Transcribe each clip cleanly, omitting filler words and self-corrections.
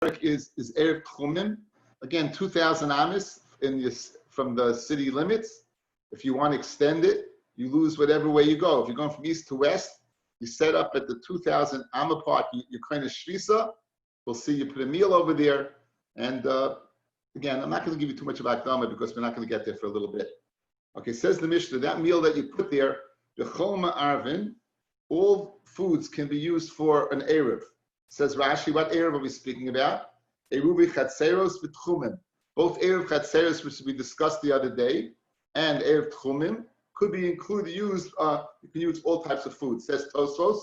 is Erev Tchumim. Again, 2,000 amis from the city limits. If you want to extend it, you lose whatever way you go. If you're going from east to west, you set up at the 2,000 amma part, you kind of shvisa. We'll see you put a meal over there. And again, I'm not going to give you too much about Dama because we're not going to get there for a little bit. Okay, says the Mishnah, that meal that you put there, the Choma Arvin, all foods can be used for an Erev. Says Rashi, what Erev are we speaking about? Eruvi Chatzeros v'Tchumim. Both Erev Chatzeros, which we discussed the other day, and Erev Tchumim could be included, used, you can use all types of food. Says Tosfos,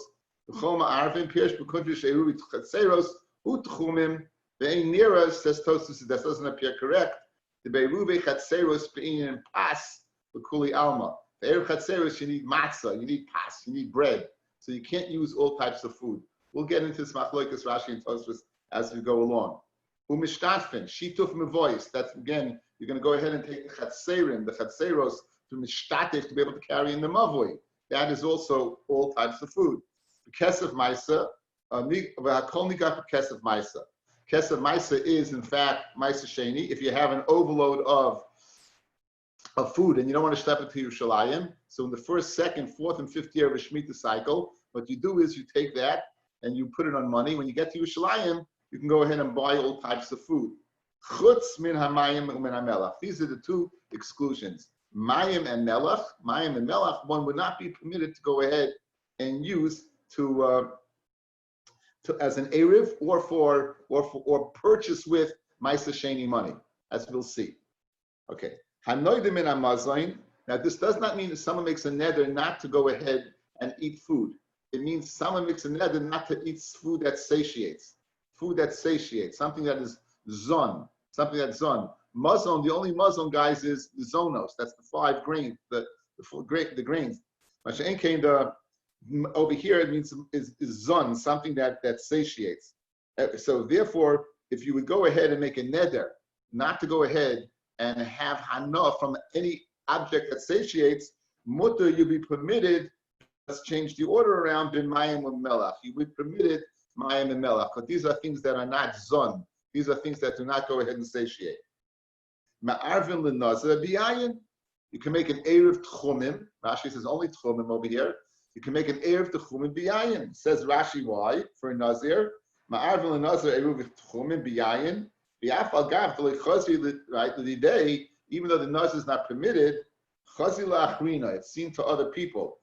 Choma Arvin, Pirsh B'Kuntrish Eruvi Chatzeros, U'Tchumim, Ve'ein Nira, says Tosfos, that doesn't appear correct. The Be'eruvi Chatzeros Be'in Pas, B'Kuli Alma. The Erev Chatzeros, you need matzah, you need pas, you need bread. So you can't use all types of food. We'll get into this Machlokas Rashi and Tosfos as we go along. Umishtatfin, Shituf Mevois. That's again, you're going to go ahead and take the Chatzerim, the Chatzeros, to Mishtatef to be able to carry in the Mavoi. That is also all types of food. The Kesef Maisa, V'Hakol Nigah Kesef Maisa. Kesef Maisa is in fact Maisa Sheni. If you have an overload of food and you don't want to schlep it to Yerushalayim, so in the first, second, fourth, and fifth year of a Shemitah cycle, what you do is you take that and you put it on money. When you get to Yerushalayim, you can go ahead and buy all types of food. Chutz min hamayim u'min hamelach. These are the two exclusions. Mayim and melach, one would not be permitted to go ahead and use to as an erev or purchase with Maisa Sheni money, as we'll see. Okay. Hanoidim min hamazayin. Now, this does not mean that someone makes a neder not to go ahead and eat food. It means someone makes a neder not to eat food that satiates. Food that satiates, something that is zon, something that's zon. Mazon, the only mazon, guys, is the zonos. That's the 5 grains, the grains. Over here, it means is zon, something that satiates. So therefore, if you would go ahead and make a neder not to go ahead and have hana from any object that satiates, mutter, you'd be permitted. Let's change the order around. Bin mayim and melach. You would be permitted mayim and melach, but these are things that are not zon. These are things that do not go ahead and satiate. Ma'arvin l'nazir biyayin. You can make an erev tchumim. Rashi says only tchumim over here. You can make an erev tchumim biyayin. Says Rashi why for a nazir. Ma'arvin l'nazir erev tchumim biyayin. Right, the day, even though the nazir is not permitted, it's seen to other people.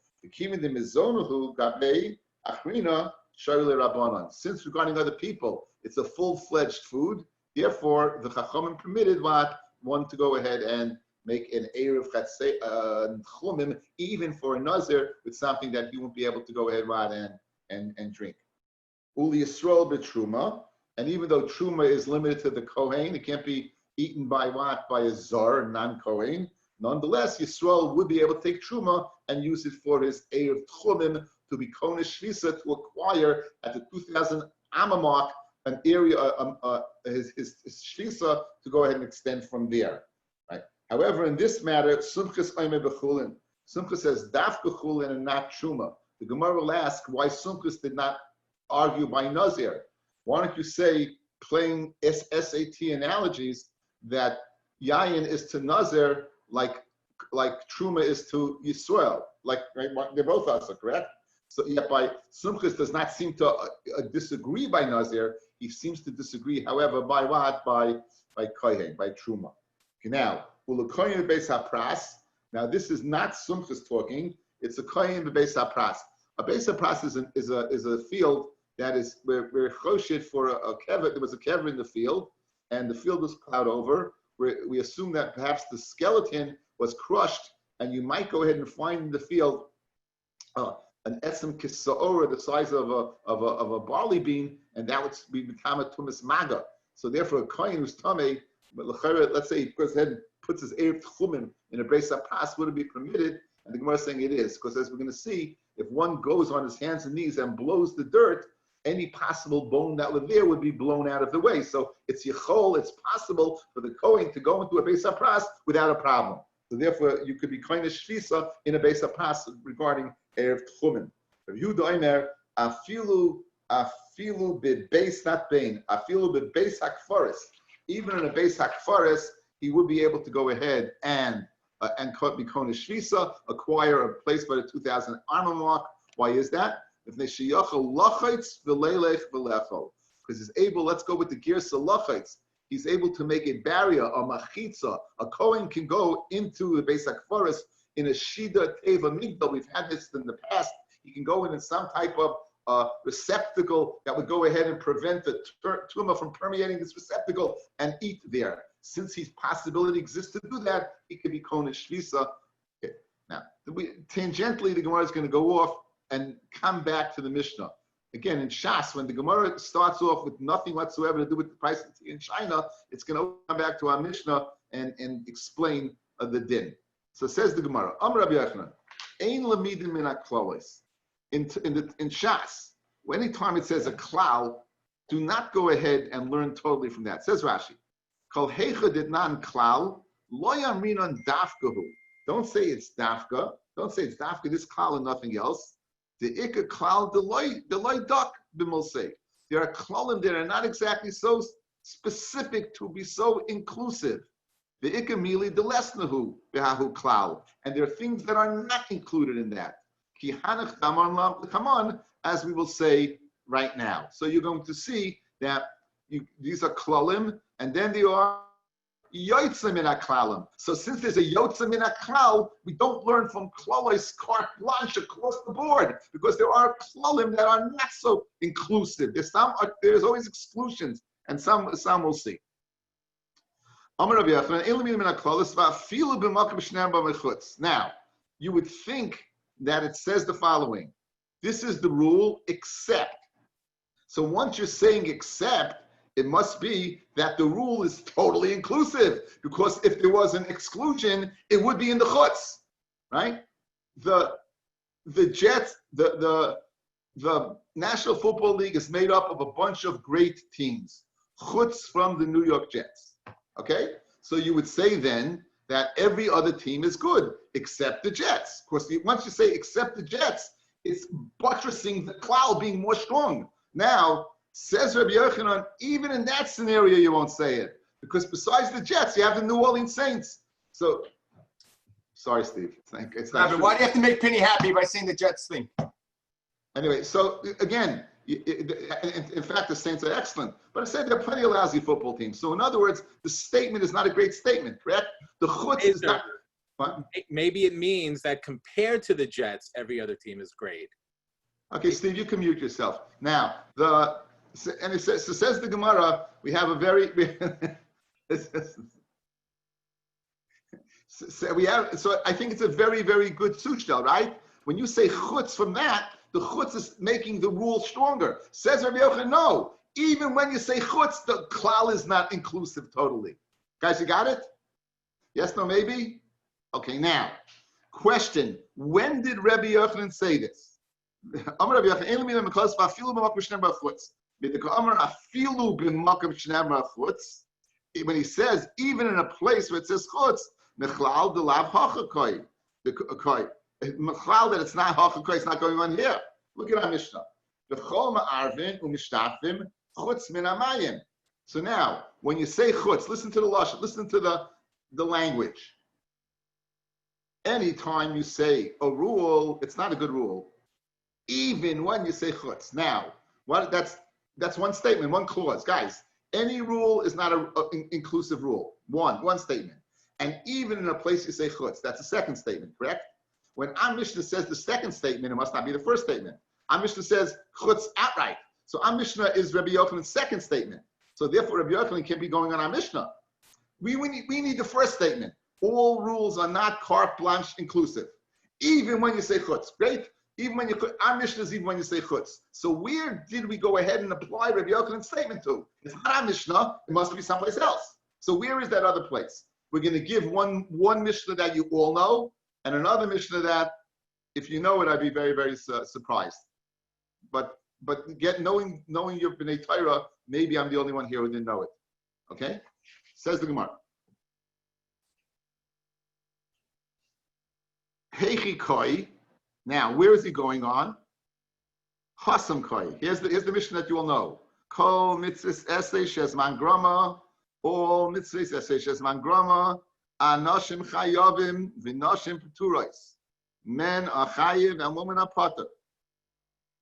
Since regarding other people, it's a full-fledged food. Therefore, the Chachamim permitted one to go ahead and make an erev chumim, even for a nazir, with something that he won't be able to go ahead and drink. Uli Yisrael b'truma. And even though truma is limited to the kohen, it can't be eaten by what? By a zar, non-kohen. Nonetheless, Yisrael would be able to take truma and use it for his erev tchumim to be konesh shvisa, to acquire at the 2,000 amma mark an area, his shvisa, to go ahead and extend from there. Right. However, in this matter, sumchas oime b'chulin. Sumchas says daf b'chulin and not truma. The Gemara will ask why Sumchas did not argue by nazir. Why don't you say, playing SAT analogies, that yayin is to nazir like truma is to Yisrael, right? They're both also correct. So yet by Sumchas does not seem to disagree by nazir. He seems to disagree, however, by what? By kohen, by truma. Okay, now ulukoyin beis hapras. Now this is not Sumchas talking. It's a kohen beis hapras. A beis hapras is a field. That is, we're choshit for a kever. There was a kever in the field, and the field was plowed over. We assume that perhaps the skeleton was crushed, and you might go ahead and find in the field an etzem kisaora the size of a barley bean, and that would be become tumas maga. So therefore, a kohen who's tamei, but let's say he goes ahead and puts his erev tchumim in a beis hapras, would it be permitted? And the Gemara is saying it is, because as we're going to see, if one goes on his hands and knees and blows the dirt, any possible bone that was there would be blown out of the way. So it's yichol, it's possible for the kohen to go into a beis hapras without a problem. So therefore, you could be kind of shvisa in a beis hapras regarding erev tchumim. Rav Yehuda Omer, afilu Afilu bebeis not bein. Afilu bebeis hakfaris. Even in a beis hakfaris, he would be able to go ahead and become a shvisa, acquire a place by the 2,000 armor mark. Why is that? Because he's able. Let's go with the girsa lachitz. He's able to make a barrier, a machitza. A Kohen can go into the beis hakfaris in a shida teva migdal. We've had this in the past. He can go in some type of receptacle that would go ahead and prevent the tumor from permeating this receptacle and eat there. Since his possibility exists to do that, he could be Konish Shvisa. Okay. Now, tangentially, the Gemara is going to go off and come back to the Mishnah. Again, in Shas, when the Gemara starts off with nothing whatsoever to do with the price of tea in China, it's going to come back to our Mishnah and explain the din. So says the Gemara, Amar Rabbi Yochanan, Ein lamidin min haklalos. In Shas, anytime it says a klal, do not go ahead and learn totally from that. It says Rashi, Kol heicha did not klal, lo yamrinan dafkahu. Don't say it's dafka. Don't say it's dafka, this klal and nothing else. The ikka klal deloy dak b'molsei. There are klalim that are not exactly so specific to be so inclusive. The ikka mili delesnahu behahu klal. And there are things that are not included in that. Come on, as we will say right now. So you're going to see that these are klalim, and then there are yotzim in klalim. So since there's a yotzim in klal, we don't learn from klalos carte blanche across the board, because there are klalim that are not so inclusive. There's always exclusions, and some we'll see. Now, you would think that it says the following. This is the rule, except. So once you're saying except, it must be that the rule is totally inclusive, because if there was an exclusion, it would be in the chutz, right? The Jets, the National Football League is made up of a bunch of great teams, chutz from the New York Jets, okay? So you would say then that every other team is good, except the Jets. Of course, once you say except the Jets, it's buttressing the klal being more strong. Now, says Rabbi Yochanan, even in that scenario, you won't say it. Because besides the Jets, you have the New Orleans Saints. So, sorry, Steve. It's not Rabbi, why do you have to make Penny happy by saying the Jets thing? Anyway, so again, in fact, the Saints are excellent. But I said there are plenty of lousy football teams. So in other words, the statement is not a great statement, correct? The chutz is not. What? Maybe it means that compared to the Jets, every other team is great. Okay, Steve, you can mute yourself. Now, it says the Gemara, we have a very, so I think it's a very, very good sushtel, right? When you say chutz from that, the chutz is making the rule stronger. Says Rabbi Yochanan, no. Even when you say chutz, the klal is not inclusive totally. Guys, you got it? Yes, no, maybe? Okay, now, question. When did Rabbi Yochanan say this? When he says, even in a place where it says chutz, mechlal delav hachakoy, mechlal that it's not hachakoy, it's not going on here. Look at our Mishnah. V'chol ma'arvin u'mishtafim chutz min hamayim. So now, when you say chutz, listen to the lashon, listen to the language. Anytime you say a rule, it's not a good rule. Even when you say chutz. Now, that's one statement, one clause. Guys, any rule is not an inclusive rule. One statement. And even in a place you say chutz, that's a second statement, correct? When our Mishnah says the second statement, it must not be the first statement. Our Mishnah says chutz outright. So our Mishnah is Rabbi Yochanan's second statement. So therefore, Rabbi Yochanan can't be going on our Mishnah. We need the first statement. All rules are not carte blanche inclusive. Even when you say chutz, great? Even when our Mishnah is even when you say chutz. So where did we go ahead and apply Rabbi Yochanan's statement to? It's not our Mishnah. It must be someplace else. So where is that other place? We're going to give one Mishnah that you all know, and another Mishnah that, if you know it, I'd be very, very surprised. But knowing your B'nai Torah, maybe I'm the only one here who didn't know it. Okay? Says the Gemara. Heichi koi. Now, where is he going on? Chasam koi. Here's the mission that you will know. Kol mitzvahs esei shezman grama. All mitzvahs esei shezman grama. Anoshim chayovim v'noshim peturos. Men are chayiv and women are pater.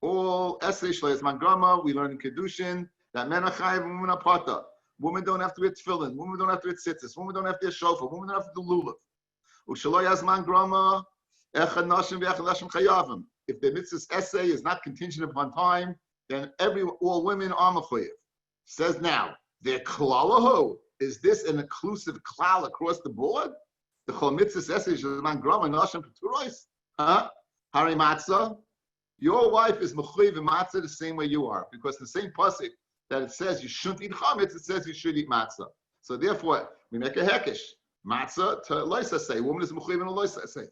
All esei shezman grama. We learn in Kedushin that men are chayiv and women are pater. Women don't have to wear tefillin. Women don't have to wear tzitzis. Women don't have to wear shofar. Women don't have to do lulav. Ushalo yazman grama. Echad noshim v'echad noshim chayavim. If the mitzvah's essay is not contingent upon time, then all women are mechuyev. Says now, their klalahu, is this an inclusive klal across the board? The chol mitzvah's essay is man grama noshim peturos. Hari matzah. Your wife is mechuyev in matzah the same way you are, because the same pasuk that it says you shouldn't eat chametz, it says you should eat matzah. So therefore, we make a hekesh. Matzah to loisa say. Woman is mechuyev in a loisa say.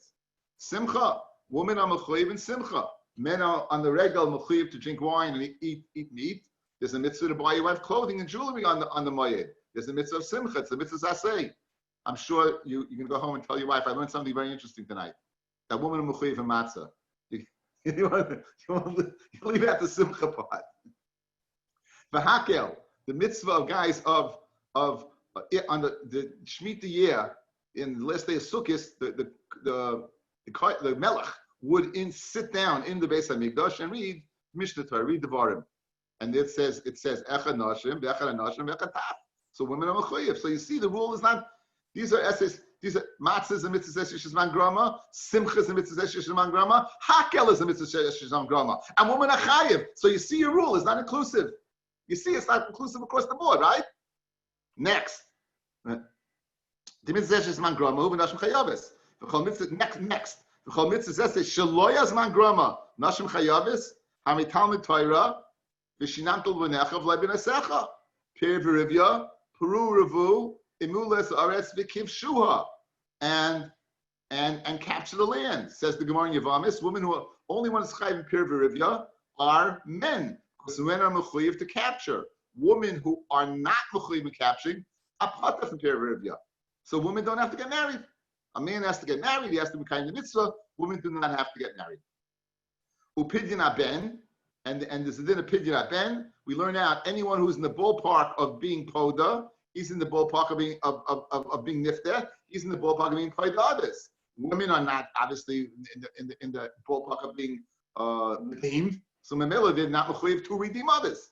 Simcha. Women are mechuyev in simcha. Men are on the regular mechuyev to drink wine and eat meat. There's a mitzvah to buy your wife clothing and jewelry on the moyed. There's a mitzvah of simcha. It's a mitzvah zasei. I'm sure you can go home and tell your wife, I learned something very interesting tonight. That woman is mechuyev in matzah. You leave out the simcha part. V'hakel, the mitzvah of guys on the Shemitah year in the last day of Sukkot, the melech would sit down in the Beis Hamikdash and read Mishnah Torah, read the Devarim, and it says echad nashim, v'echad nashim, v'echad taf. So women are mechuyev. So you see, the rule is not. These are essays. These are matzahs and mitzvahs sheshman grama, simchas and mitzvahs sheshman grama, hakel is a mitzvah sheshman grama, and women are chayiv. So you see, your rule is not inclusive. You see, it's not inclusive across the board, right? Next, the mitzvahs sheshman grama, women nashim chayavis. Next. V'chol mitzvahs esei shelo yazman grama nashim chayavis hamitalmid Torah v'shinamtul v'necha v'lei b'nesecha pir v'rivya peru revu imules aretz v'kivshuha and capture the land. Says the Gemara in Yavamis, women who are only ones chayiv in pir v'rivya are men, because men are mechuyev to capture. Women who are not mechuyev in capturing are pater from pir v'rivya. So women don't have to get married. A man has to get married, he has to be kind of mitzvah. Women do not have to get married. Upidyan aben, and there's a din of pidyan aben. We learn out anyone who's in the ballpark of being poda, he's in the ballpark of being nifter, he's in the ballpark of being podadas. Women are not obviously in the ballpark of being redeemed. So Mamela did not mechuyev to redeem others.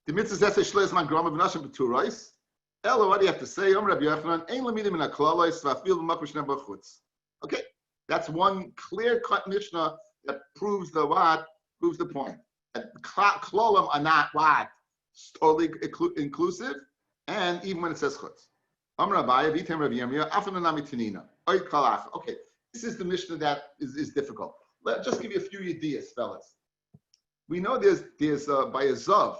The mitzvah says shleis man grama v'nashim b'turais. Ella, what do you have to say? Okay, that's one clear-cut Mishnah that proves the point. That klolim are not what? Totally inclusive, and even when it says chutz. Okay, this is the Mishnah that is difficult. Let's just give you a few ideas, fellas. We know there's by a zav.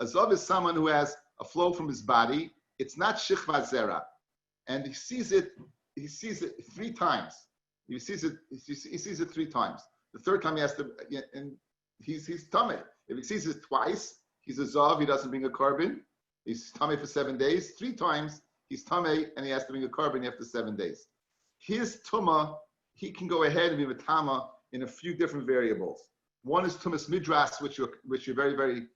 A zav is someone who has a flow from his body. It's not shichva zera, and he sees it 3 times. He sees it 3 times. The third time he has to, and he's tummy. If he sees it twice, he's a zav. He doesn't bring a carbon. He's tummy for 7 days. 3 times he's tummy, and he has to bring a carbon after 7 days. His tuma, he can go ahead and be matama in a few different variables. One is tumas midras, which you're very very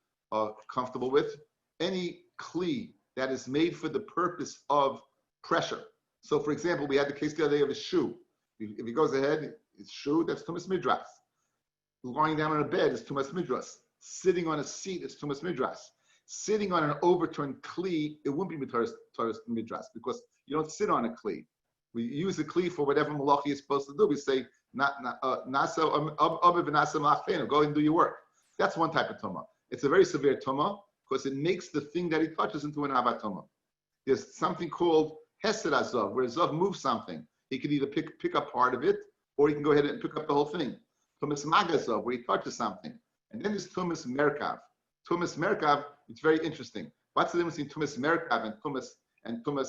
comfortable with. Any kli that is made for the purpose of pressure. So, for example, we had the case the other day of a shoe. If he goes ahead, his shoe, that's tumas midras. Lying down on a bed is tumas midras. Sitting on a seat is tumas midras. Sitting on an overturned kli, it wouldn't be tumas midras, because you don't sit on a kli. We use the kli for whatever malachi is supposed to do. We say, go and do your work. That's one type of tumah. It's a very severe tumah, because it makes the thing that he touches into an abatoma. There's something called hesed azav, where zav moves something. He can either pick up part of it, or he can go ahead and pick up the whole thing. Tumas magazav, where he touches something. And then there's tumas merkav. Tumas merkav, it's very interesting. What's the difference between tumas merkav and tumas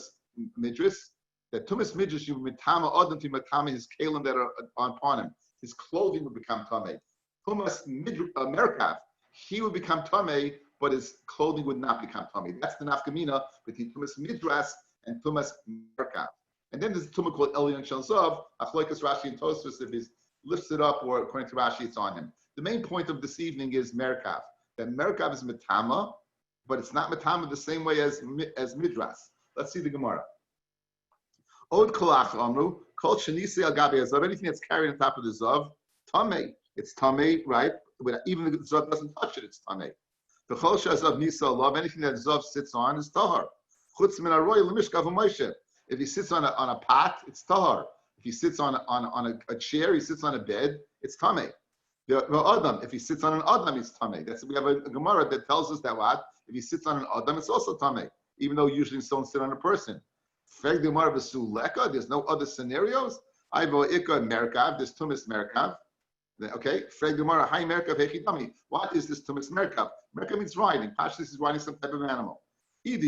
midris? That tumas midris, you mitama odom to mitama his kalim that are upon him. His clothing would become tamei. Tumas merkav, he would become tamei, but his clothing would not become tummy. That's the nafkamina between tumas midras and tumas merkav. And then there's a tumah called Elyon Shel Zav, Achloikas Rashi and Tosfos, if he lifts it up, or according to Rashi, it's on him. The main point of this evening is Merkav. That Merkav is Metama, but it's not Metama the same way as Midras. Let's see the Gemara. Od kolach amru, kol shenisi al gabi azav, anything that's carried on top of the zav, tamei. It's tamei, right? Even if the zav doesn't touch it, it's tamei. The chol shezav nisa alav, anything that zav sits on is tahar. Chutz min aroy lemishkav u'moshe. If he sits on a pot, it's tahar. If he sits on a chair, he sits on a bed, it's tamei. The adam, if he sits on an adam, it's tamei. We have a Gemara that tells us that what? If he sits on an adam, it's also tamei, even though usually don't sit on a person. There's no other scenarios. There's tumis merkav. Okay, what is this tumis merkav? Merkav means riding. Pashtus is riding some type of animal. If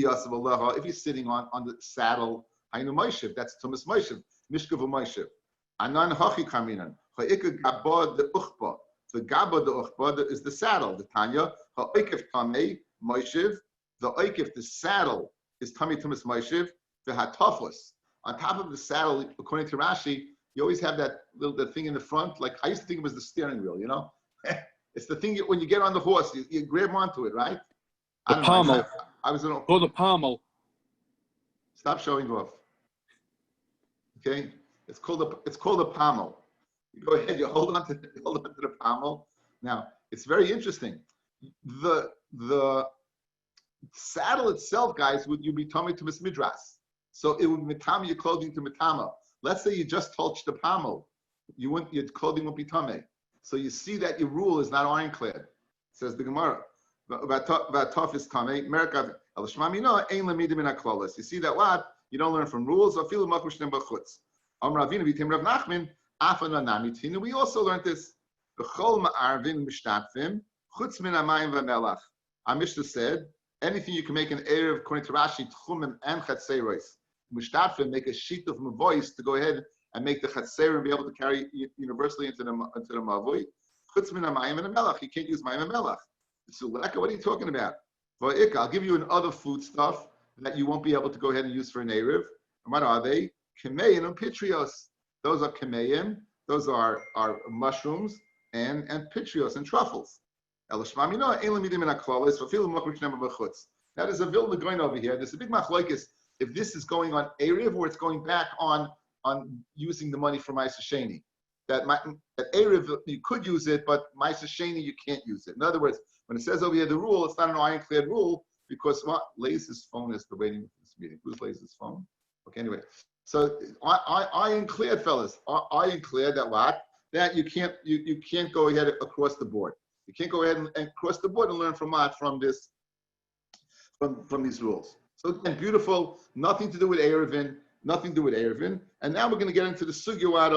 he's sitting on the saddle, that's tumis moishev. Mishkav moishev. Anan hachi kaminan. The gaba the uchba is the saddle. The Tanya ha'oikif tamei moishev. The oikif, the saddle, is tamei tumis moishev. The hatafos. On top of the saddle, according to Rashi, you always have that little thing in the front. Like I used to think it was the steering wheel, you know? It's the thing when you get on the horse, you grab onto it, right? The pommel. I was the pommel. Stop showing off. Okay? It's called a pommel. You go ahead, you hold on to the pommel. Now, it's very interesting. The saddle itself, guys, would you be tummy to mismidras? So it would metama your clothing to metama. Let's say you just touched the pommel, your clothing won't be tummy. So you see that your rule is not ironclad. Says the Gemara. Vataf is tummy. Merkav el shmamino ein lemidim in aklalos. You see that what? You don't learn from rules. Afilu makushnem b'chutz. Ravina v'tim Rav Nachman afana namitin. We also learned this. B'chol ma'arvin mishtatfim chutz min hamayim v'melach. Our Mishnah said anything you can make an erev according to Rashi tchumim and chatzeros. Mushtatfim make a sheet of mavois to go ahead and make the chatzer and be able to carry universally into the mavoi. Chutz min hamayim and melach. You can't use mayim and melach. So what are you talking about? I'll give you another food stuff that you won't be able to go ahead and use for an erev. And what are they? Kemeyin and pitrios. Those are kemeyin. Those are mushrooms and pitrios and truffles. Now there's a Vilna going over here. There's a big machlokes if this is going on erev or it's going back on using the money for Ma'aser Sheni. That erev you could use it, but Ma'aser Sheni you can't use it. In other words, when it says over here the rule, it's not an ironclad rule because Lace's phone is the waiting for this meeting. Who's Lace's phone? Okay, anyway. So ironclad, fellas. Ironclad that what? That you can't go ahead across the board. You can't go ahead and cross the board and learn from these rules. So again, beautiful, nothing to do with Eruvin, And now we're going to get into the sugya out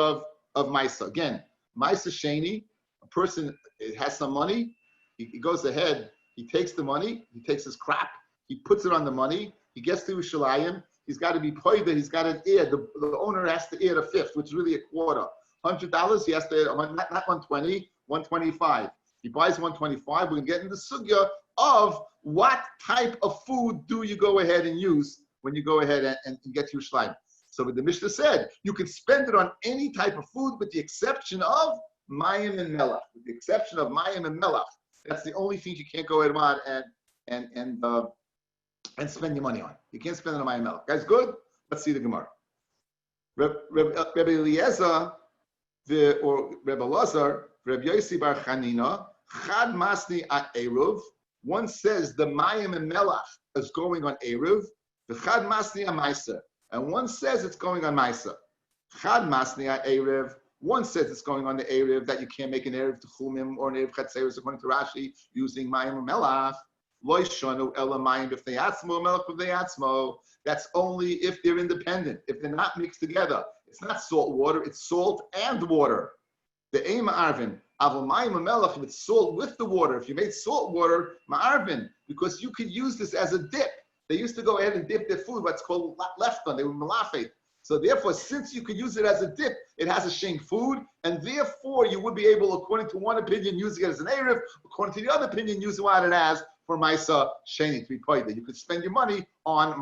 of Maisa. Again, Maisa Sheni, a person has some money, he goes ahead, he takes the money, he takes his crap, he puts it on the money, he gets to Yerushalayim, he's got to be poida, he's got an air, the owner has to air a fifth, which is really a quarter. $100, he has to air, not 120, 125. He buys 125. We're going to get into the sugya of what type of food do you go ahead and use when you go ahead and get to Yerushalayim. So what the Mishnah said, you can spend it on any type of food with the exception of mayim and melach. With the exception of mayim and melach. That's the only thing you can't go ahead and spend your money on. You can't spend it on mayim and melach. Guys, good? Let's see the Gemara. Rabbi Eliezer, or Rabbi Lazar, Rabbi Yossi Bar Chanina, Chad Masni at Eruv. One says the mayim and melach is going on Eruv. The Chad Masni at Maisa. And one says it's going on Maisa. Chad Masni at Eruv. One says it's going on the Eruv, that you can't make an Eruv to Chumim or an Eruv Chatzeros according to Rashi using mayim and melach. Lo shonu ela mayim b'fnei atzmo, melach b'fnei atzmo. That's only if they're independent, if they're not mixed together. It's not salt water, it's salt and water. The aim ma'arvin, avol mayim melach, if it's salt with the water, if you made salt water, ma'arvin, because you could use this as a dip. They used to go ahead and dip their food, what's called lefton, they were malafet. So therefore, since you could use it as a dip, it has a shank food, and therefore you would be able, according to one opinion, using it as an Erev, according to the other opinion, using what it as for Maisa Sheni, to be pointed. You could spend your money on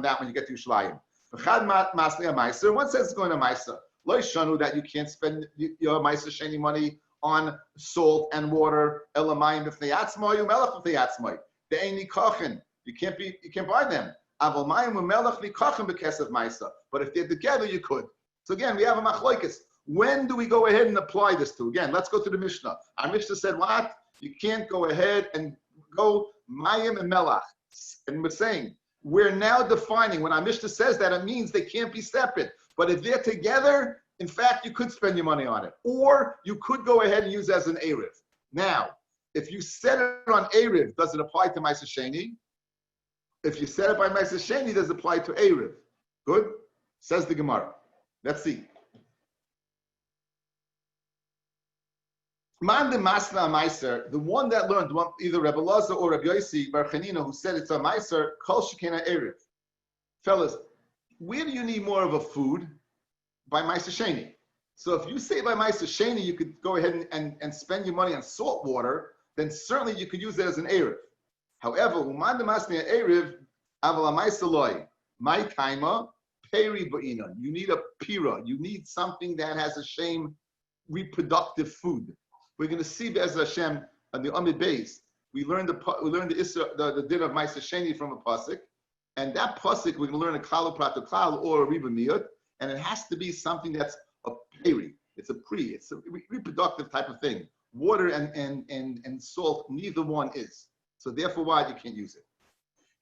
that when you get to Yerushalayim. One says it's going to Maisa. Lo shanu, that you can't spend your Maisa Sheni money on salt and water. Elamayim b'fnei atzmai u'melech b'fnei atzmai. De'ein nikachen. You can't buy them. Aval mayim u'melech nikachen b'kesef ma'isa. But if they're together, you could. So again, we have a machlokes. When do we go ahead and apply this to? Again, let's go to the Mishnah. Our Mishnah said what? You can't go ahead and go mayim and melach. And we're saying, we're now defining, when our Mishnah says that, it means they can't be separate. But if they're together, in fact, you could spend your money on it. Or you could go ahead and use it as an Eruv. Now, if you set it on Eruv, does it apply to Ma'aser Sheni? If you set it by Ma'aser Sheni, does it apply to Eruv? Good? Says the Gemara. Let's see. Man de Masna Meiser, the one that learned, either Rabbi Lazar or Rabbi Yossi Bar Chanina, who said it's a Meiser, Kol Shekina Erev. Fellas, where do you need more of a food? By Ma'aser Sheni. So if you say by Ma'aser Sheni, you could go ahead and spend your money on salt water, then certainly you could use it as an Erev. However, Man de Masna Erev, Aval Ma'aser Loi, My Taima, Peri Ba'ina. You need a pira. You need something that has a shame reproductive food. We're going to see Be'ez Hashem on the Amid Beis. We learned the din of Ma'aser Sheni from a pasuk, and that pasuk we're going to learn a klal prato klal or a riba miyut, and it has to be something that's a peri. It's a it's a reproductive type of thing. Water and salt, neither one is. So therefore, why you can't use it?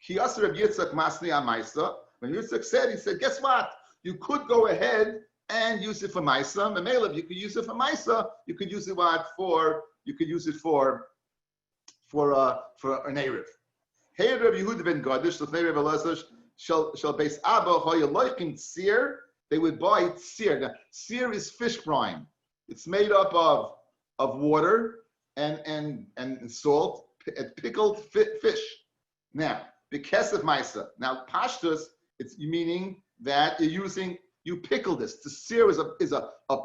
Ki aser Reb Yitzchak masni amaisa. When Yitzchak said, he said, guess what? You could go ahead and use it for Maisa. Memelev, you could use it for Maisa. You could use it for? You could use it for an Erev. Hey, Rabbi Yehuda ben Gadish, so Rabbi Elazar shall base Abba hoyaloikin tzir. They would buy tzir. Now, tzir is fish brine. It's made up of water and salt, pickled fish. Now, bekesef Maisa. Now, pashtus, it's meaning that you pickle this. The sear is a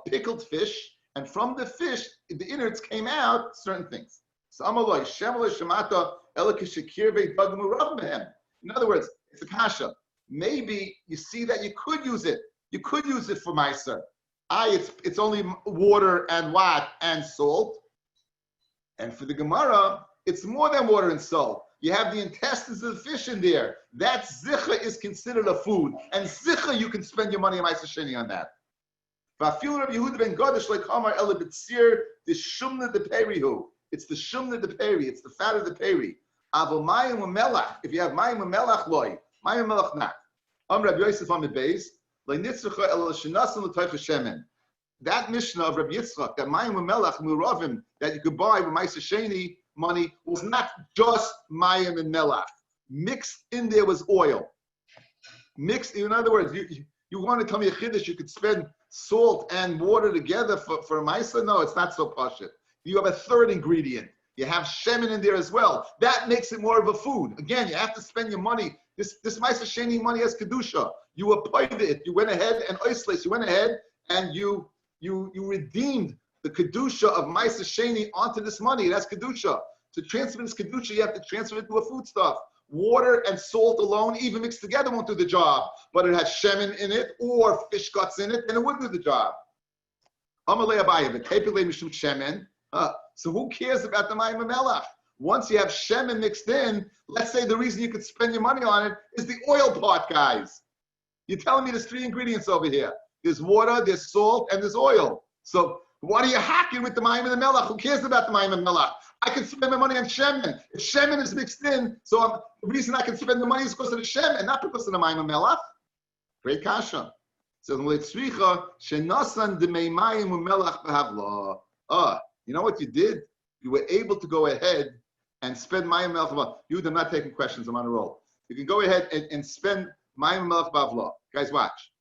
pickled fish, and from the fish, the innards came out certain things. So Amaloi, Shemaloi Shemata, Elikashikirve Dagmurav. In other words, it's a kasha. Maybe you see that you could use it. You could use it for Meiser. It's only water and what? And salt. And for the Gemara, it's more than water and salt. You have the intestines of the fish in there. That zicha is considered a food. And zicha, you can spend your money on Ma'aser Sheni on that. It's the shumna de peri. It's the fat of the peri. If you have mayim u'melach loy, mayim u'melach not. Rabbi Yosef on the base, that Mishnah of Rabbi Yitzchak, that mayim u'melach muravim, that you could buy with Ma'aser Sheni money, was not just mayim and melach. Mixed in there was oil. Mixed, in other words, you want to tell me a chiddush, you could spend salt and water together for a ma'isa? No, it's not so pashut. You have a third ingredient. You have shemen in there as well. That makes it more of a food. Again, you have to spend your money. This Ma'aser Sheni money has kedusha. You applied it. You went ahead and oisles. You went ahead and you redeemed the kedusha of Ma'aser Sheni onto this money. That's kedusha. To transfer this kedusha, you have to transfer it to a foodstuff. Water and salt alone, even mixed together, won't do the job. But it has shemen in it or fish guts in it, then it would do the job. So who cares about the mayim melach? Once you have shemen mixed in, let's say the reason you could spend your money on it is the oil part, guys. You're telling me there's three ingredients over here. There's water, there's salt, and there's oil. So what are you hacking with the mayim and melach? Who cares about the mayim and melach? I can spend my money on shemen. If shemen is mixed in, so the reason I can spend the money is because of the shemen, not because of the mayim and melach. Great kasha. So you know what you did? You were able to go ahead and spend mayim melach. I'm not taking questions. I'm on a roll. You can go ahead and spend mayim melach bavla. Guys, watch.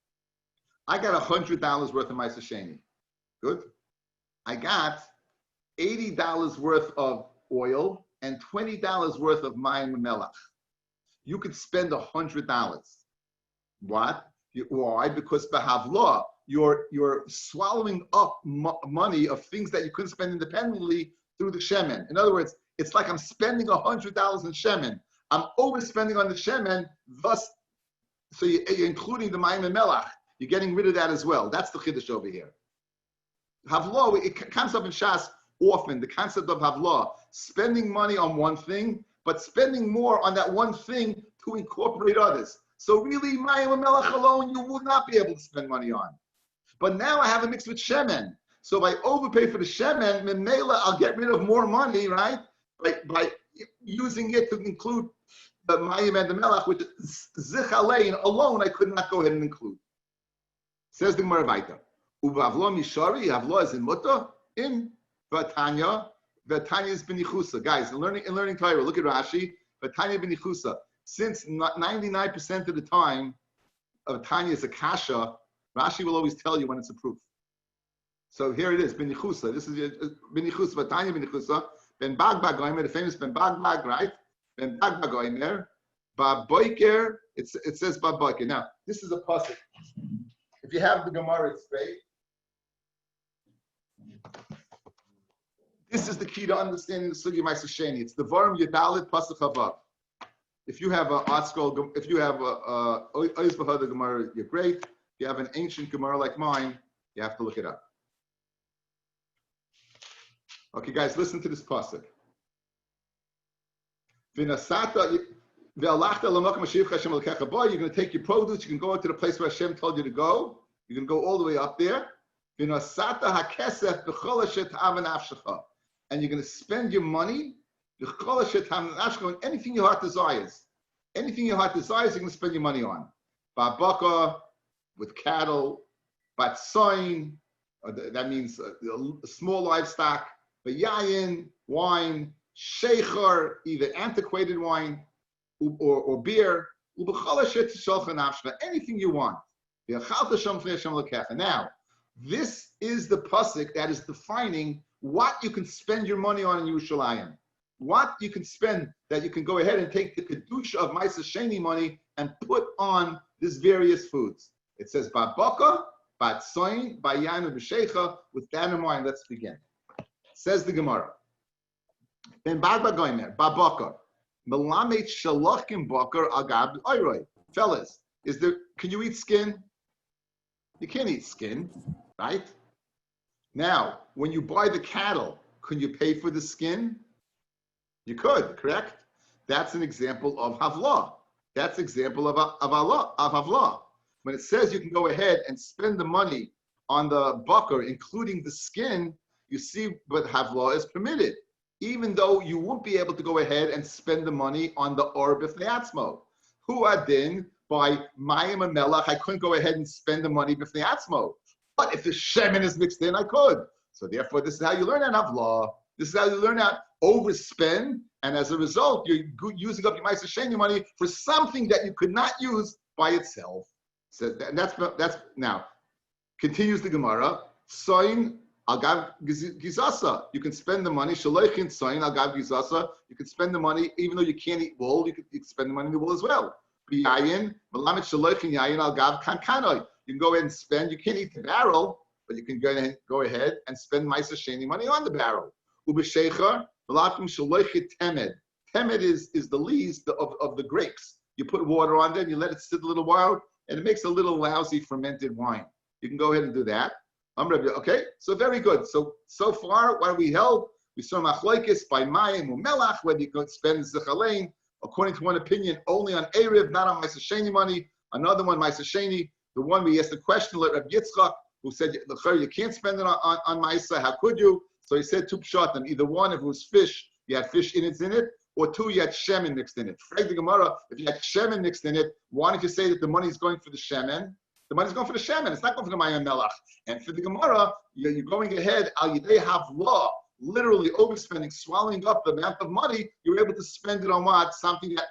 I got $100 worth of Ma'aser Sheni. Good. I got $80 worth of oil and $20 worth of mayim melach. You could spend $100. What? Why? Because behavla, you're swallowing up money of things that you couldn't spend independently through the shemen. In other words, it's like I'm spending $100 in shemen. I'm overspending on the shemen, thus, so you're including the mayim and melach. You're getting rid of that as well. That's the chiddush over here. Havlo, it comes up in Shas often, the concept of havla, spending money on one thing, but spending more on that one thing to incorporate others. So really, Mayim Melech alone, you would not be able to spend money on. But now I have a mix with shemen. So if I overpay for the shemen, Memela, I'll get rid of more money, right? By using it to include the Mayim and the Melech, which Zichalein alone, I could not go ahead and include. Says the Gemara Vaita. Uvavlo Mishari, Havlo is in Mutta, in Vatanya. Vatanya is Benichusa. Guys, in learning Torah, look at Rashi. Vatanya Benichusa. Since 99% of the time of Tanya is a kasha, Rashi will always tell you when it's a proof. So here it is, Benichusa. This is Benichusa, Vatanya Benichusa. Ben Bagbag Goimer, the famous Ben Bagbag, right? Ben Bagbag Goimer. Ba Boiker, it says Ba Boiker. Now, this is a pasuk. If you have the Gemara straight, this is the key to understanding the Sugi Ma'aser Sheni. It's the Varim Yedalit Pasuk Havav. If you have an art scroll, if you have a Ois Bahada Gemara, you're great. If you have an ancient Gemara like mine, you have to look it up. Okay, guys, listen to this pasuk. You're going to take your produce. You can go into the place where Hashem told you to go. You can go all the way up there. And you're going to spend your money on anything your heart desires. Anything your heart desires, you're going to spend your money on. Ba'baka, with cattle. Batsoin, that means small livestock. Yayin, wine. Sheikhar, either antiquated wine or beer. Anything you want. Now, this is the pasuk that is defining what you can spend your money on in Yerushalayim. What you can spend that you can go ahead and take the kedusha of Ma'aser Sheni money and put on these various foods. It says Ba'baka, Ba'tsoin, Ba'yan, and B'sheicha. With that in mind, let's begin. Says the Gemara. Ben Bagba Goimer, Ba'baka. Melamed Shalachim Bakar Agab Oiroi. Fellas, can you eat skin? You can't eat skin, right? Now, when you buy the cattle, can you pay for the skin? You could, correct? That's an example of havla. That's an example of havla. When it says you can go ahead and spend the money on the bakar, including the skin, you see what havla is permitted, even though you won't be able to go ahead and spend the money on the or b'fnei atzmo. Hu adin, by mayim and melach, I couldn't go ahead and spend the money b'fnei atzmo. But if the shemen is mixed in, I could. So therefore, this is how you learn that havla. This is how you learn how overspend, and as a result, you're using up your Ma'aser Sheni money for something that you could not use by itself. So that's now. Continues the Gemara. Soin agav gizasa. You can spend the money. Shaloichin soin agav gizasa. You can spend the money even though you can't eat wool. You can spend the money in the wool as well. Yayin melamet shaloichin yayin agav kankanoi. You can go ahead and spend. You can't eat the barrel, but you can go ahead and spend Ma'aser Sheni money on the barrel. Ubesheicher, temed. Temed is the leaves of the grapes. You put water on there and you let it sit a little while, and it makes a little lousy fermented wine. You can go ahead and do that. Okay, so very good. So far, what we held, we saw machlokes by mayim umelach, whether you could spend zichalein, according to one opinion, only on Erev, not on Ma'aser Sheni money. Another one, Ma'aser Sheni, the one we asked the question, Rabbi Yitzchak, who said, you can't spend it on Ma'aser, how could you? So he said two pshatim. Either one, if it was fish, you had fish in it, or two, you had shemen mixed in it. Frag the Gemara, if you had shemen mixed in it, why don't you say that the money is going for the shemen? The money's going for the shemen. It's not going for the mayim melach. And for the Gemara, you're going ahead, al yidei havla, literally overspending, swallowing up the amount of money, you're able to spend it on what? Something that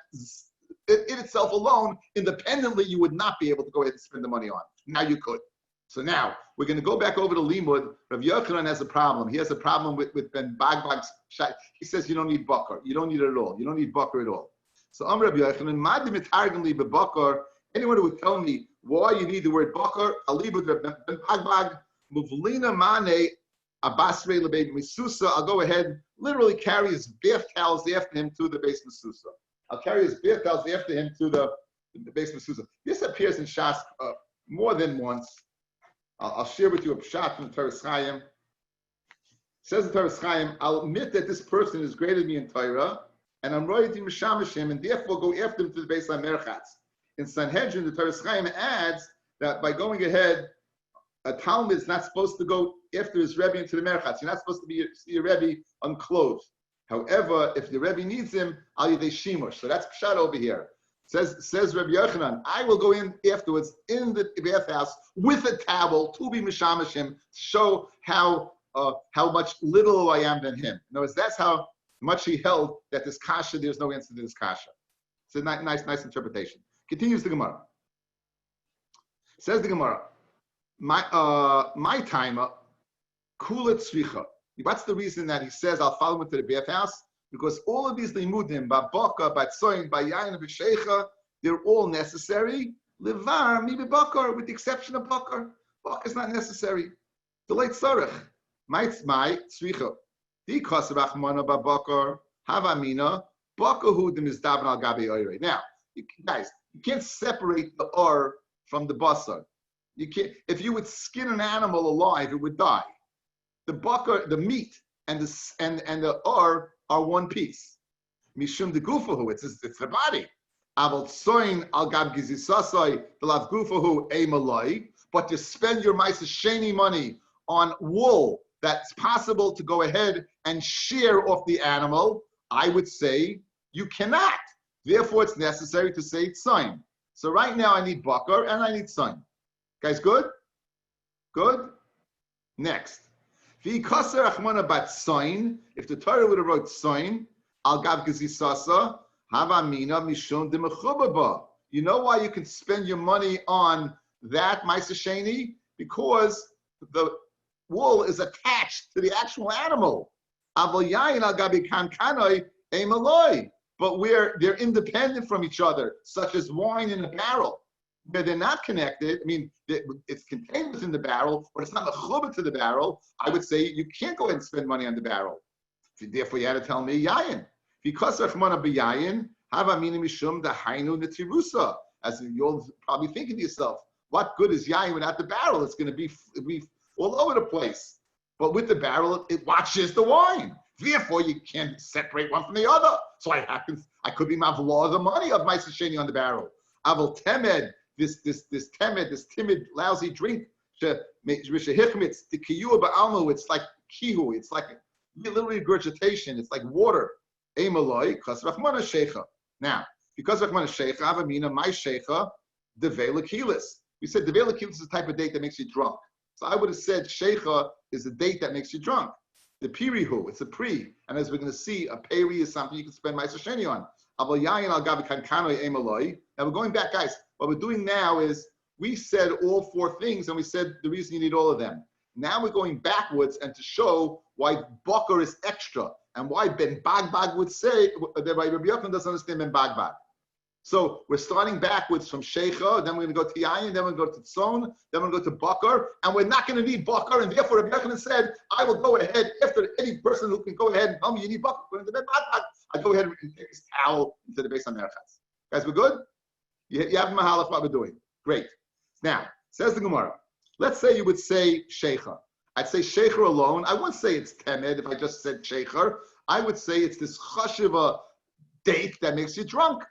in itself alone, independently, you would not be able to go ahead and spend the money on. Now you could. So now, we're going to go back over to Limud. Rav Yochanan has a problem. He has a problem with Ben Bagbag's shai. He says you don't need bakar. You don't need it at all. You don't need bakar at all. So Rav Yochanan, Madim itargim li bebakar. Anyone who would tell me why you need the word bakar, alibud Ben Bagbag, muvlina mane abasre lebeid misusa. I'll go ahead, literally carry his bath towels after him to the base misusa. I'll carry his bath towels after him to the base misusa. This appears in Shas more than once. I'll share with you a pshat from the Teres Chaim. Says the Torah Chaim, I'll admit that this person is greater than me in Torah, and I'm royalty mishamashim, and therefore go after him to the Beis HaMerchatz. In Sanhedrin, the Torah Chaim adds that by going ahead, a Talmud is not supposed to go after his Rebbe into the Merchatz. You're not supposed to see a Rebbe unclothed. However, if the Rebbe needs him, al yidei shimush. So that's pshat over here. Says Rabbi Yochanan, I will go in afterwards in the bathhouse with a towel to be mishamashim, to show how much little I am than him. In other words, that's how much he held that this kasha, there's no answer to this kasha. It's a nice interpretation. Continues the Gemara. Says the Gemara, my timer, kula tzricha. What's the reason that he says I'll follow him to the bathhouse? Because all of these limudim, ba'baka, ba'tzoyin, ba'yayin, b'sheicha, they're all necessary. Levar mi b'bakar, with the exception of bakar. Bakar is not necessary. The late sarach, my tzricha. Di kasrachmana ba'bakar, havamina, bakahu demizdavan al gabi oirei. Now, guys, you can't separate the or from the basar. You can't. If you would skin an animal alive, it would die. The bakar, the meat, and the or are one piece. Mishum de gufahu, it's the body. Aval tsoin al gab gizisasai v'lav gufahu emalai. But to spend your ma'aser sheni money on wool that's possible to go ahead and shear off the animal, I would say you cannot. Therefore, it's necessary to say tsoin. So right now, I need bakar and I need tsoin. Guys, good? Good? Next. If the Torah would have wrote tsoin, al gav gezisasa, havamina mishum de mechubaba. You know why you can spend your money on that ma'aser sheni? Because the wool is attached to the actual animal. Aval yayin al gabi kankanoi emaloi. But where they're independent from each other, such as wine in a barrel, where they're not connected, I mean, it's contained within the barrel, but it's not a chubba to the barrel, I would say you can't go ahead and spend money on the barrel. Therefore, you had to tell me yayin. Because rachmana b'yayin, havamina mishum dahainu netirusa. As you'll probably thinking to yourself, what good is yayin without the barrel? It's going to be all over the place. But with the barrel, it watches the wine. Therefore, you can't separate one from the other. So I could be mavlah the money of ma'aser sheni on the barrel. Aval temed, this timid, lousy drink, it's like kihu, it's like a little regurgitation, it's like water. Emaloi, because rachmana sheikha. Now, because rachmana sheikha, avamina, my sheikha, devela kilis. We said devela kilis is the type of date that makes you drunk. So I would have said sheikha is the date that makes you drunk. The pirihu, it's a pre, and as we're going to see, a peri is something you can spend ma'aser sheni on. Now we're going back, guys. What we're doing now is we said all four things, and we said the reason you need all of them. Now we're going backwards and to show why bakar is extra and why Ben Bagbag would say that why Rabbi Yochanan doesn't understand Ben Bagbag. So we're starting backwards from Sheikha, then we're going to go to Yayin, then we're going to go to Tzon, then we're going to go to Bakar, and we're not going to need Bakar, and therefore Rabbi Yochanan said, I will go ahead, after any person who can go ahead and tell me you need Bakar, go into Ben Bagbag, I go ahead and take his towel into the Beis HaMerchatz. Guys, we're good? You have mahalach what we're doing. Great. Now, says the Gemara, let's say you would say Sheikha. I'd say Sheikha alone. I wouldn't say it's Temed if I just said Sheikha. I would say it's this chashiva date that makes you drunk.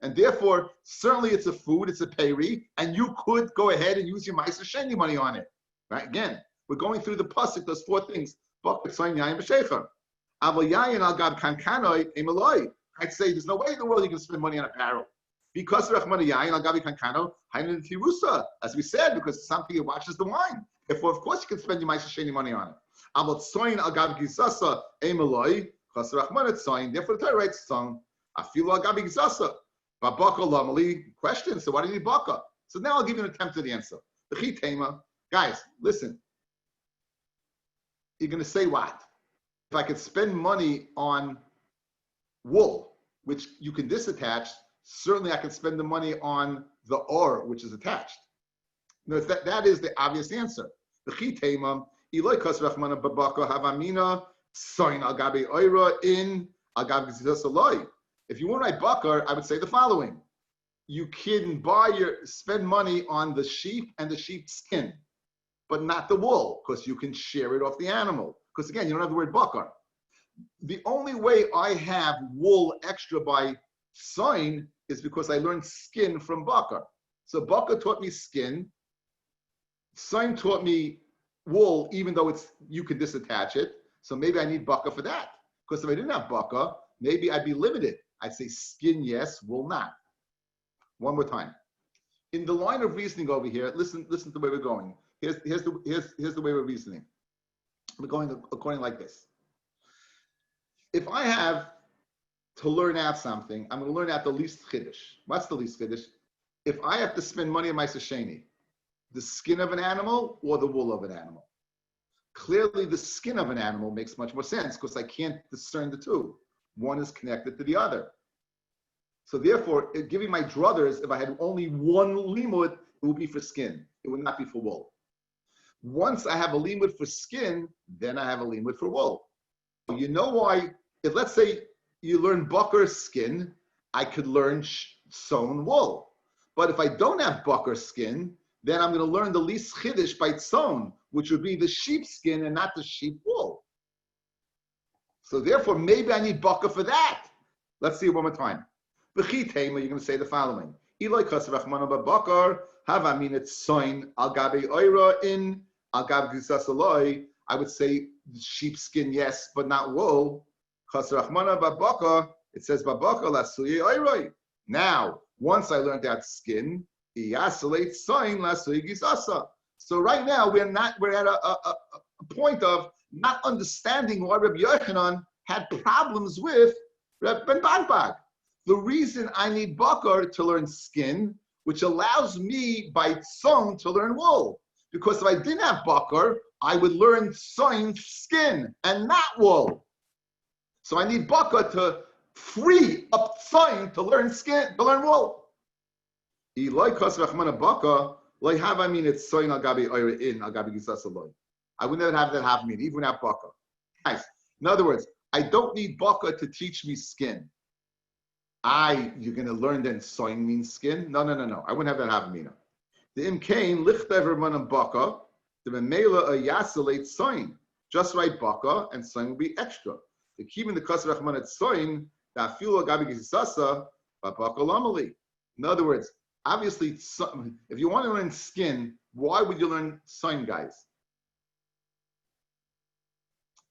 And therefore, certainly it's a food, it's a peri, and you could go ahead and use your ma'aser sheni money on it. Right? Again, we're going through the pasuk, those four things. I'd say there's no way in the world you can spend money on a barrel. Because as we said, because it's something that watches the wine. Therefore, of course, you can spend your ma'aser sheni money on it. Therefore, the Torah writes song. Question, so why do you need baka? So now I'll give you an attempt at the answer. Guys, listen. You're going to say what? If I could spend money on wool, which you can disattach, certainly I can spend the money on the or, which is attached. No, that is the obvious answer. If you want to write bakar, I would say the following. You can spend money on the sheep and the sheep's skin, but not the wool, because you can shear it off the animal. because again, you don't have the word bakar. The only way I have wool extra by sign is because I learned skin from bakar. So bakar taught me skin. Sign taught me wool, even though you could disattach it. So maybe I need bakar for that. Because if I didn't have bakar, maybe I'd be limited. I'd say skin yes, wool not. One more time. In the line of reasoning over here, listen to the way we're going. Here's the way we're reasoning. We're going according like this. If I have to learn out something, I'm going to learn out the least chiddush. What's the least chiddush? If I have to spend money on my sasheni, the skin of an animal or the wool of an animal? Clearly, the skin of an animal makes much more sense because I can't discern the two. One is connected to the other. So therefore, giving my druthers, if I had only one limud, it would be for skin. It would not be for wool. Once I have a limud for skin, then I have a limud for wool. You know why? If let's say you learn bakar skin, I could learn sewn wool. But if I don't have bakar skin, then I'm going to learn the least chiddush by sewn, which would be the sheep skin and not the sheep wool. So therefore, maybe I need bakar for that. Let's see it one more time. You're going to say the following. I would say sheepskin, yes, but not wool. It says, now, once I learned that skin, so right now we're at a point of not understanding why Rabbi Yochanan had problems with Reb Ben Bagbag. The reason I need bakar to learn skin, which allows me by tzon to learn wool. Because if I didn't have bakar, I would learn tzon skin and not wool. So I need bakar to free up tzon to learn skin, to learn wool. I wouldn't have that half mean, even without bakar. Nice. In other words, I don't need bakar to teach me skin. You're going to learn then soin means skin? No. I wouldn't have that half mean. The imkain lichtever manam bakar, the memela a yasalate soin. Just write bakar and soin will be extra. The keeping the kasrach manat soin, that filo gabi gisasa, bakar lamali. In other words, obviously, if you want to learn skin, why would you learn soin, guys?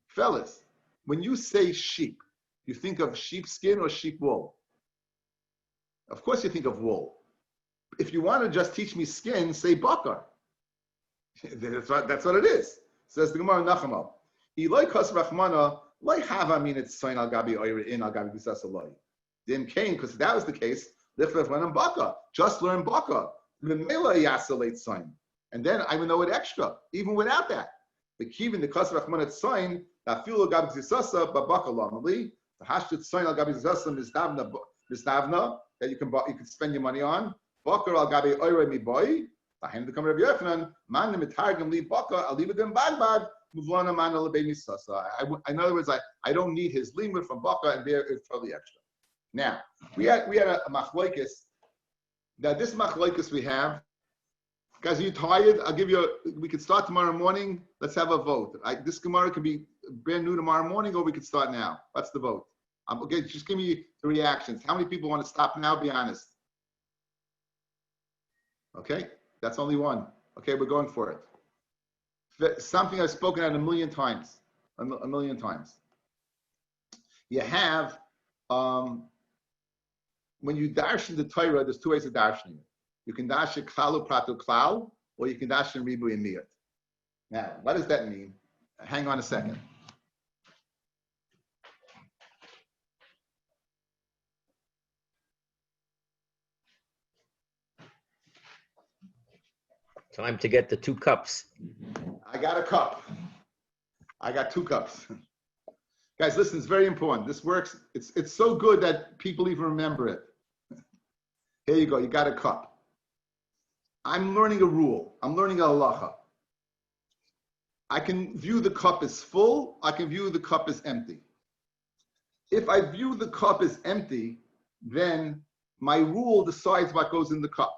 Fellas, when you say sheep, you think of sheepskin or sheep wool? Of course you think of wool. If you want to just teach me skin, say bakar. That's what it is. Says the Gemara Nachama. Eloi kas rachmana loy hava min et soin al gabi oire in al gabi gisas aloi. Then came, because that was the case, lichlev manam bakar. Just learn bakar. Memela yasalate soin. And then I would know it extra, even without that. The kivin the kas rachmana et soin, that filo gabi gisasa babakar lamali. The hashtet soin al gabi gisasa misnavna. That you can spend your money on. Bakar al gabi oire mi boy. Tahim to come Rabbi Yochanan. Man the mitargim li bakar al libedem bagbag. Muvlana man al lebei misasa. In other words, I don't need his limud from bakar, and there is totally extra. Now we had a machlokes. Now this machlokes we have. Guys, are you tired? I'll give you. We could start tomorrow morning. Let's have a vote. This Gemara can be brand new tomorrow morning, or we could start now. What's the vote? Okay, just give me the reactions. How many people want to stop now? Be honest. Okay, that's only one. Okay, we're going for it. Something I've spoken at a million times. A million times. You have, when you darshan the Torah, there's two ways of darshaning. You can darshan klalu pratu klal, or you can darshan ribu and miyat. Now, what does that mean? Hang on a second. Time to get the 2 cups. I got a cup. I got 2 cups. Guys, listen, it's very important. This works. It's so good that people even remember it. Here you go. You got a cup. I'm learning a rule. I'm learning a halacha. I can view the cup as full. I can view the cup as empty. If I view the cup as empty, then my rule decides what goes in the cup.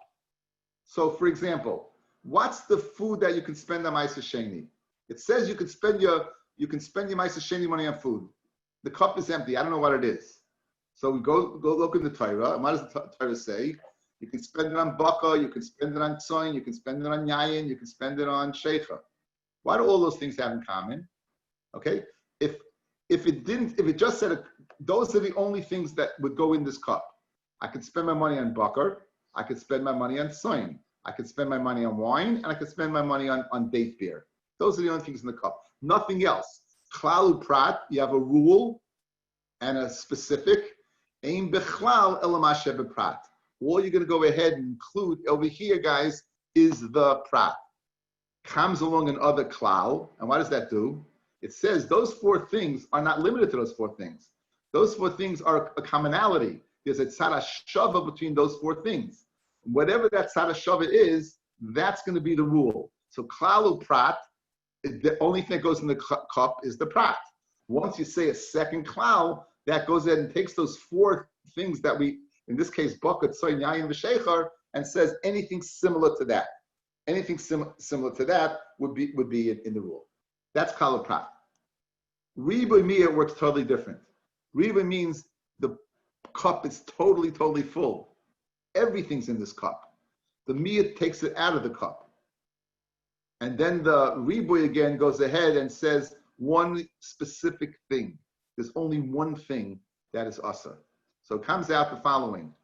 So, for example, what's the food that you can spend on Ma'aser Sheni? It says you can spend your you can spend your Ma'aser Sheni money on food. The cup is empty. I don't know what it is. So we go look in the Torah. And what does the Torah say? You can spend it on baka, you can spend it on tzoin, you can spend it on yayin, you can spend it on sheikha. What do all those things have in common? Okay, if it just said those are the only things that would go in this cup. I could spend my money on bakar, I could spend my money on tzoin, I could spend my money on wine, and I could spend my money on date beer. Those are the only things in the cup. Nothing else. Klal prat, you have a rule and a specific. Ein bechlal elamah shebeprat. All you're going to go ahead and include over here, guys, is the prat. Comes along another klal, and what does that do? It says those four things are not limited to those four things. Those four things are a commonality. There's a tzad shava between those four things. Whatever that tzad shava is, that's going to be the rule. So klal prat, the only thing that goes in the cup is the prat. Once you say a second klal, that goes in and takes those four things that we, in this case, bucket, soy, yayin, v'sheichar, and says anything similar to that. Anything similar to that would be in the rule. That's klal prat. Riba miyah works totally different. Riba means the cup is totally full. Everything's in this cup. The miyah takes it out of the cup. And then the riboy again goes ahead and says one specific thing. There's only one thing that is asa. So it comes out the following.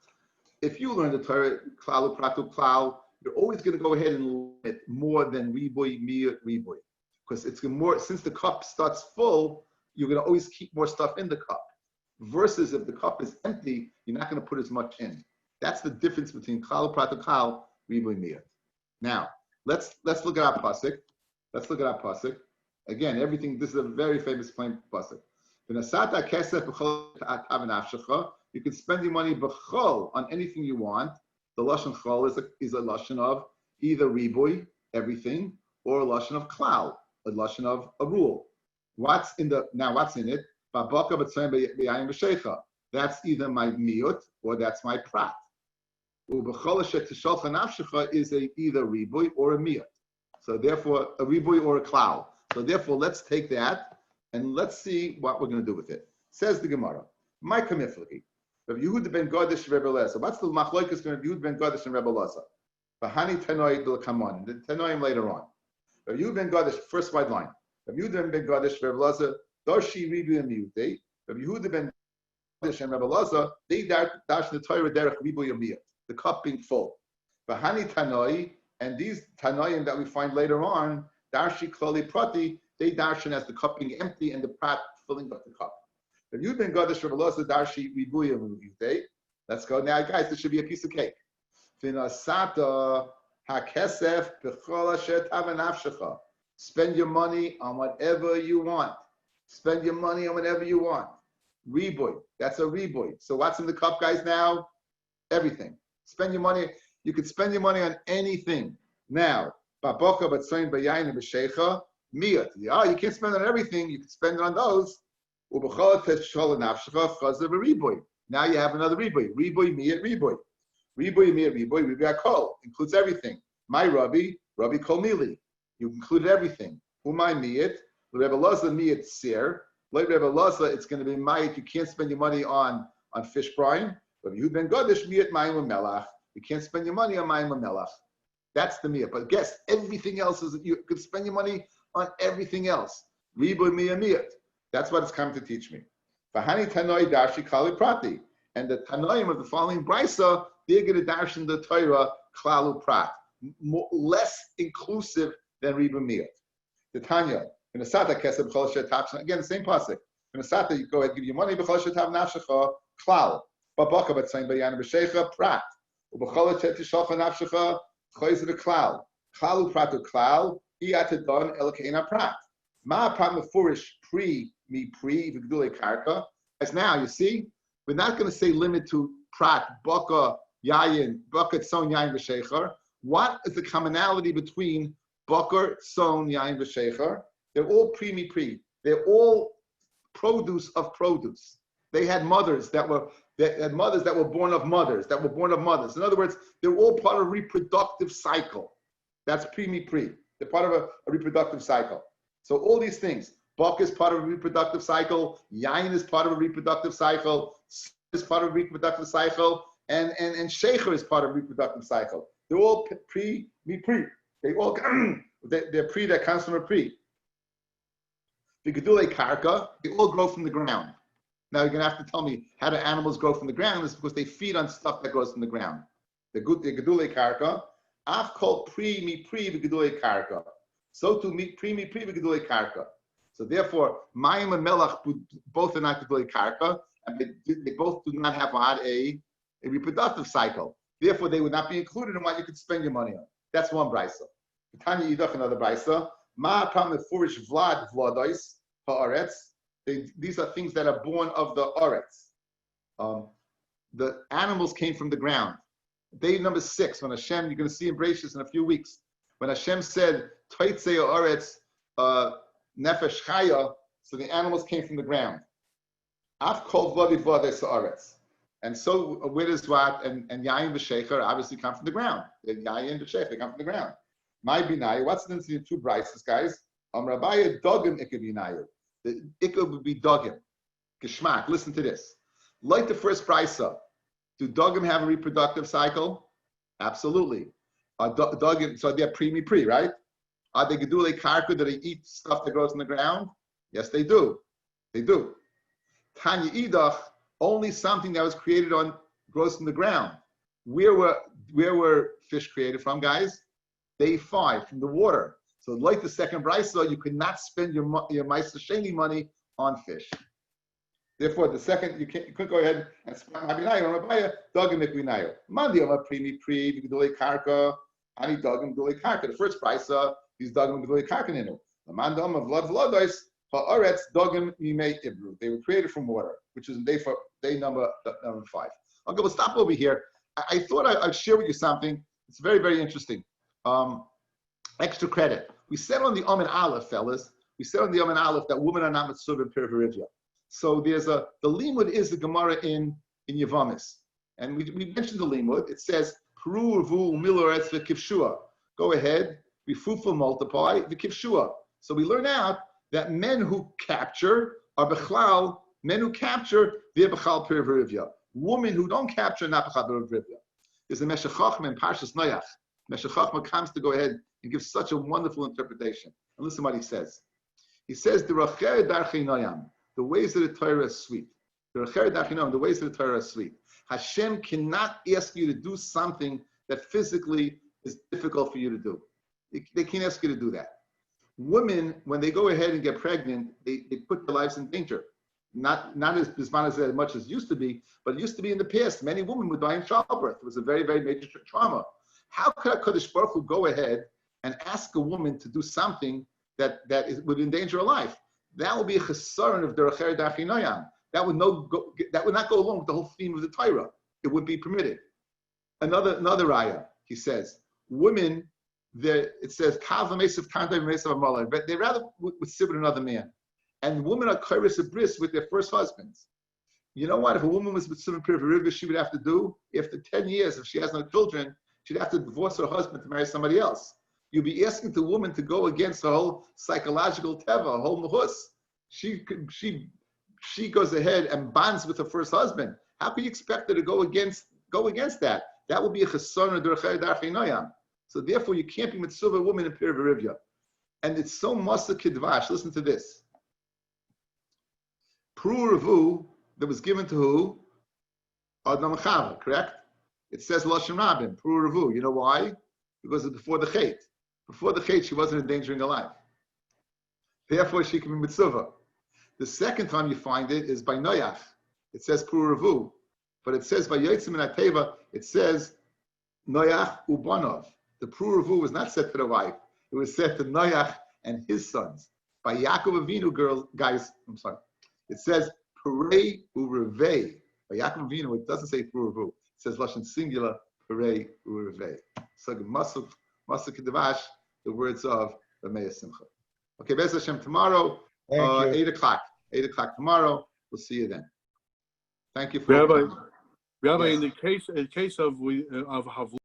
If you learn the Torah, klal pratu klal, you're always going to go ahead and limit more than riboy, miyah, riboy. Because it's more, since the cup starts full, you're going to always keep more stuff in the cup. Versus if the cup is empty, you're not going to put as much in. That's the difference between klal pratu klal, riboy, miyah. Now, let's look at our pasuk. Let's look at our pasuk. Again, everything, this is a very famous plain pasuk. You can spend your money b'chol on anything you want. The lashon chol is a lashon of either riboy, everything, or a lashon of klal, a lashon of a rule. What's in it? That's either my miyut or that's my prat. Is either riboy or a miyut. So therefore, a riboy or a klal. So therefore, let's take that and let's see what we're going to do with it. Says the Gemara, my kamifliki. Rav Yehuda ben Gadish Rebbe Elazar. What's the machloikas between Rav Yehuda ben Gadish and Rebbe Elazar? Bahani Tanoi del Kamon. The Tanoim later on. Rav Yehuda ben Gadish, first wide line. Rav Yehuda ben Gadish Rebbe Elazar. Darshi Ribu and Miyute. Rav Yehuda ben Gadish and Rebbe Elazar. They dash the Torah derech Ribu Yomiyat. The cup being full. Bahani Tanoi, and these Tanoim that we find later on, Darshi Klali Prati. They darshan as the cup being empty and the prat filling up the cup. If you've been Gadish Rebbe Darshi Ribuya Muvite, let's go now, guys. This should be a piece of cake. Finasata hakesef b'chol asher tav nafshecha. Spend your money on whatever you want. Spend your money on whatever you want. Riboy, that's a riboy. So what's in the cup, guys? Now, everything. Spend your money. You could spend your money on anything. Now, babocha b'tzoyin b'yayin and b'sheicha. Miyat. Oh, you can't spend on everything. You can spend it on those. Now you have another riboy. Riboy, miyat, riboy. Riboy, miyat, riboy. Riboy kol includes everything. My Rabbi kol mili. You included everything. Umay miyat. Rebbe Elazar miyat sir. Like Rebbe Elazar, it's going to be miyat. You can't spend your money on fish brine. Rabbi Yehuda ben Gadish miyat mayim melach. You can't spend your money on mayim melach. That's the miyat. But guess everything else is you could spend your money on everything else. Riboy miyamiyat. That's what it's come to teach me. Vahani tanoi darshi klali prati. And the tanoim of the following brisa, they're going to dash in the Torah klalu prat. Less inclusive than riboy miyat. The Tanya, in the Sata kesef b'chol shetap. Again, the same pasuk. In the Sata, you go ahead and give your money b'chol shetap nafshecha klal. Babaka b'tzayin b'yan b'sheicha prat. U'b'chol shetishol nafshecha choyz v'klal. Klalu pratu klal. Iyatadon elkeina prat. Ma prat mefurish pre v'gdulei karka. As now, you see, we're not going to say limit to prat, baka, yayin, baka, tzon, yayin, v'sheicher. What is the commonality between baka, tzon, yayin, v'sheicher? They're all pre. They're all produce of produce. They had mothers that were born of mothers, In other words, they're all part of a reproductive cycle. That's pre. They're part of a reproductive cycle. So all these things, Bok is part of a reproductive cycle. Yain is part of a reproductive cycle. Is part of a reproductive cycle. And Shecher is part of a reproductive cycle. They're all pre. They all they're pre that comes from a pre. The gedulei karka, they all grow from the ground. Now you're gonna have to tell me how do animals grow from the ground? It's because they feed on stuff that grows from the ground. The gedulei karka, af called pre v'gedulei karka. So to pre v'gedulei karka. So therefore, mayim and melach both are not gedulei karka, and they both do not have a reproductive cycle. Therefore, they would not be included in what you could spend your money on. That's one brisa. Tanya Yidach, another brisa. Ma pam furish vlad vladois haaretz. These are things that are born of the aretz. The animals came from the ground. Day number 6, when Hashem, you're going to see in Bereshis in a few weeks, when Hashem said, Toitzei haaretz nefesh chaya, so the animals came from the ground. Af kol vladi vladois haaretz. And so, where does what and yayin v'shecher obviously come from the ground? The yayin v'shecher, they come from the ground. My binayu, what's the difference between two brises, guys? Rabbi dogim ikka binayu. The ikka would be dogim. Geschmack, listen to this. Like the first brisa, do dogim have a reproductive cycle? Absolutely. Dogim, so they're pre, right? Are they gedulei karka, do they eat stuff that grows in the ground? Yes, they do. They do. Tanya idach, only something that was created on grows from the ground. Where were fish created from, guys? Day 5, from the water. So like the second brisa, you could not spend your Ma'aser Sheni money on fish. Therefore, the second, you could go ahead and spend Mabinayo on Rabbi, Dogim Mikvinayo. Mandi Oma Pri, Vigdulei Karka, Ani Dogim Gdulei Karka. The first brisa, he's Dogim Gdulei Karka Ninu. The Mandom of Vlad Vladois, Ha'aretz Dogim Mimei Ibru. They were created from water, which is day number 5. Okay, we'll stop over here. I thought I'd share with you something. It's very, very interesting. Extra credit. We said on the Omen Aleph, fellas, that women are not mitzvah in Perivarivya. So there's the limud is the Gemara in Yevamis. And we mentioned the limud. It says, Peru, Ruvu, Miloretz, V'kivshua. Go ahead, be fruitful, multiply, V'kivshua. So we learn out that men who capture are Bechlal, men who capture, they're Bechal Perivarivya. Women who don't capture, not Bechal Perivarivya. There's a Meshech Chacham in Parshas Noach. Meshech Chachma comes to go ahead and give such a wonderful interpretation. And listen to what he says. He says, the ways of the Torah are sweet. The ways of the Torah are sweet. Hashem cannot ask you to do something that physically is difficult for you to do. They can't ask you to do that. Women, when they go ahead and get pregnant, they put their lives in danger. Not as much as it used to be, but it used to be in the past. Many women would die in childbirth. It was a very, very major trauma. How could HaKadosh Baruch Hu go ahead and ask a woman to do something that would endanger her life? That would be a chesaron of derech dachinoyam. That would not go along with the whole theme of the Torah. It would be permitted. Another raya, he says, women, it says kav v'mesav kantay v'mesav amalah, but they rather would sit with another man. And women are kairis abris with their first husbands. You know what? If a woman was with Simon Pirivariv, she would have to do, after 10 years, if she has no children, she'd have to divorce her husband to marry somebody else. You'd be asking the woman to go against her whole psychological teva, her whole mahus. She goes ahead and bonds with her first husband. How can you expect her to go against that? That would be a chesaron of derech dachinoyam. So therefore, you can't be mitzvah a woman in Perivarivya. And it's so masa kidvash. Listen to this. Pru Revu that was given to who? Adam Chava, correct? It says Lashon Rabin, Pru Revu. You know why? Because it's before the Chet. Before the Chet, she wasn't endangering her life. Therefore, she can be mitzvah. The second time you find it is by Noach. It says Pru Revu. But it says by Yotzim and Ateva, it says Noach Ubanov. The Pru Revu was not said to the wife. It was said to Noach and his sons. By Yaakov Avinu, it says Perei Urevei. By Yaakov Avinu, it doesn't say Pru Revu. It says Lashon singular, Perei Urevei. So Masuk Kedevash, the words of the Meir Simcha. Okay, Bez Hashem, tomorrow, 8 o'clock. 8 o'clock tomorrow. We'll see you then. Thank you for Rabbi, yes. in the case of